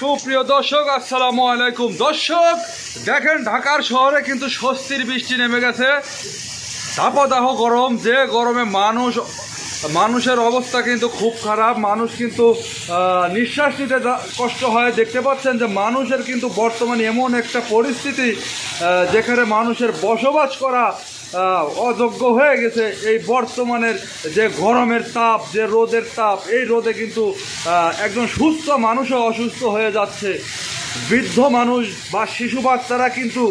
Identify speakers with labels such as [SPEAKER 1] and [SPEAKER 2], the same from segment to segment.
[SPEAKER 1] সুপ্রিয় দর্শক আসসালামু আলাইকুম। দর্শক দেখেন ঢাকার শহরে কিন্তু স্বস্তির বৃষ্টি নেমে গেছে। দাবদাহ গরম, যে গরমে মানুষের অবস্থা কিন্তু খুব খারাপ। মানুষ কিন্তু নিঃশ্বাস নিতে কষ্ট হয়। দেখতে পাচ্ছেন যে মানুষের কিন্তু বর্তমানে এমন একটা পরিস্থিতি যেখানে মানুষের বসবাস করা অযোগ্য হয়ে গেছে। এই বর্তমানের যে গরমের তাপ, যে রোদের তাপ, এই রোদে কিন্তু একজন সুস্থ মানুষও অসুস্থ হয়ে যাচ্ছে। বৃদ্ধ মানুষ বা শিশু বাচ্চারা কিন্তু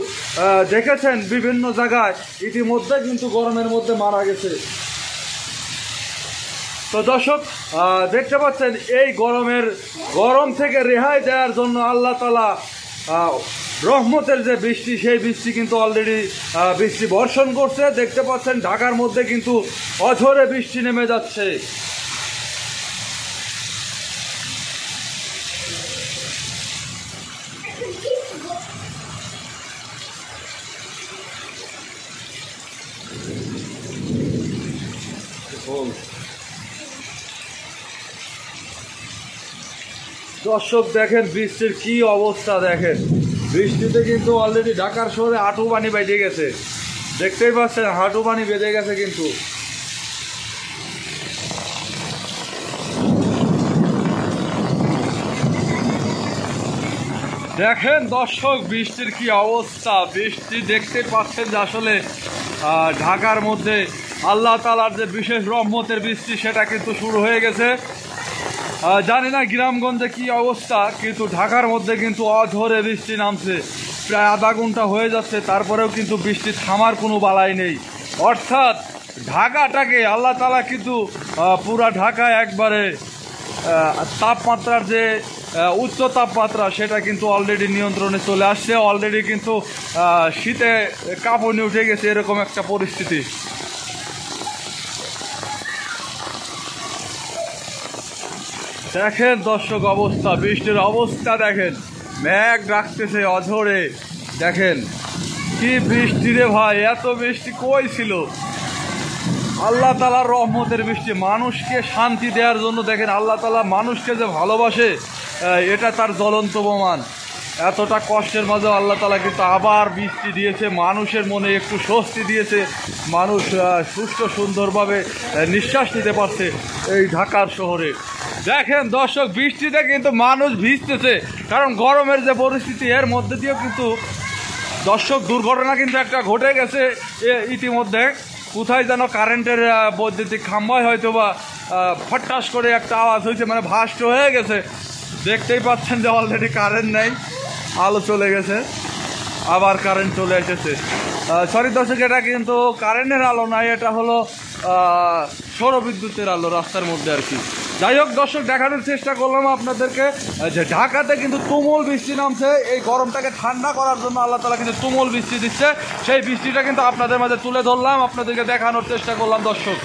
[SPEAKER 1] দেখেছেন বিভিন্ন জায়গায় ইতিমধ্যে কিন্তু গরমের মধ্যে মারা গেছে। তো দর্শক দেখতে পাচ্ছেন এই গরম থেকে রেহাই দেওয়ার জন্য আল্লাহ তাআলা রহমতের যে বৃষ্টি, সেই বৃষ্টি কিন্তু অলরেডি বৃষ্টি বর্ষণ করছে। দেখতে পাচ্ছেন ঢাকার মধ্যে কিন্তু অঝরে বৃষ্টি নেমে যাচ্ছে। দর্শক দেখেন বৃষ্টির কি অবস্থা, দেখেন বৃষ্টিতে কিন্তু অলরেডি ঢাকার শহরে হাঁটু পানি বেঁধে গেছে। দেখতেই পাচ্ছেন হাঁটু পানি বেঁধে গেছে কিন্তু। দেখেন দর্শক বৃষ্টির কি অবস্থা। বৃষ্টি দেখতে পাচ্ছেন যে আসলে ঢাকার মধ্যে আল্লাহ তাআলার যে বিশেষ রহমতের বৃষ্টি, সেটা কিন্তু শুরু হয়ে গেছে। জানি না গ্রামগঞ্জে কি অবস্থা, কিন্তু ঢাকার মধ্যে কিন্তু অঝরে বৃষ্টি নামছে। প্রায় আধা ঘন্টা হয়ে যাচ্ছে, তারপরেও কিন্তু বৃষ্টি থামার কোনো বালাই নেই। অর্থাৎ ঢাকাটাকে আল্লাহ তাআলা কিন্তু পুরা ঢাকায় একবারে তাপমাত্রার যে উচ্চ তাপমাত্রা, সেটা কিন্তু অলরেডি নিয়ন্ত্রণে চলে আসছে। অলরেডি কিন্তু শীতে কাঁপুনি উঠে গেছে, এরকম একটা পরিস্থিতি। দেখেন দর্শক অবস্থা, বৃষ্টির অবস্থা দেখেন, মেঘ ডাকতেছে অঝরে। দেখেন কি বৃষ্টি রে ভাই, এত বৃষ্টি কই ছিল? আল্লাহ তাআলার রহমতের বৃষ্টি, মানুষকে শান্তি দেওয়ার জন্য। দেখেন আল্লাহ তাআলা মানুষকে যে ভালোবাসে, এটা তার জ্বলন্ত প্রমাণ। এতটা কষ্টের মাঝে আল্লাহ তাআলা কিন্তু আবার বৃষ্টি দিয়েছে, মানুষের মনে একটু স্বস্তি দিয়েছে। মানুষ সুস্থ সুন্দরভাবে নিঃশ্বাস নিতে পারছে এই ঢাকার শহরে। দেখেন দর্শক বৃষ্টিতে কিন্তু মানুষ ভিজতেছে, কারণ গরমের যে পরিস্থিতি, এর মধ্যে দিয়েও কিন্তু দর্শক দুর্ঘটনা কিন্তু একটা ঘটে গেছে ইতিমধ্যে। কোথায় যেন কারেন্টের বৈদ্যুতিক খাম্বায় হয়তো বা ফটাস করে একটা আওয়াজ হয়েছে, মানে ভাস্ট হয়ে গেছে। দেখতেই পাচ্ছেন যে অলরেডি কারেন্ট নেই, আলো চলে গেছে, আবার কারেন্ট চলে এসেছে। সরি দর্শক, এটা কিন্তু কারেন্টের আলো নাই, এটা হলো সৌরবিদ্যুতের আলো রাস্তার মধ্যে আর কি। যাই হোক দর্শক, দেখানোর চেষ্টা করলাম আপনাদেরকে যে ঢাকাতে কিন্তু তুমুল বৃষ্টি নামছে। এই গরমটাকে ঠান্ডা করার জন্য আল্লাহ তাআলা কিন্তু তুমুল বৃষ্টি দিচ্ছে। সেই বৃষ্টিটা কিন্তু আপনাদের মাঝে তুলে ধরলাম, আপনাদেরকে দেখানোর চেষ্টা করলাম দর্শক।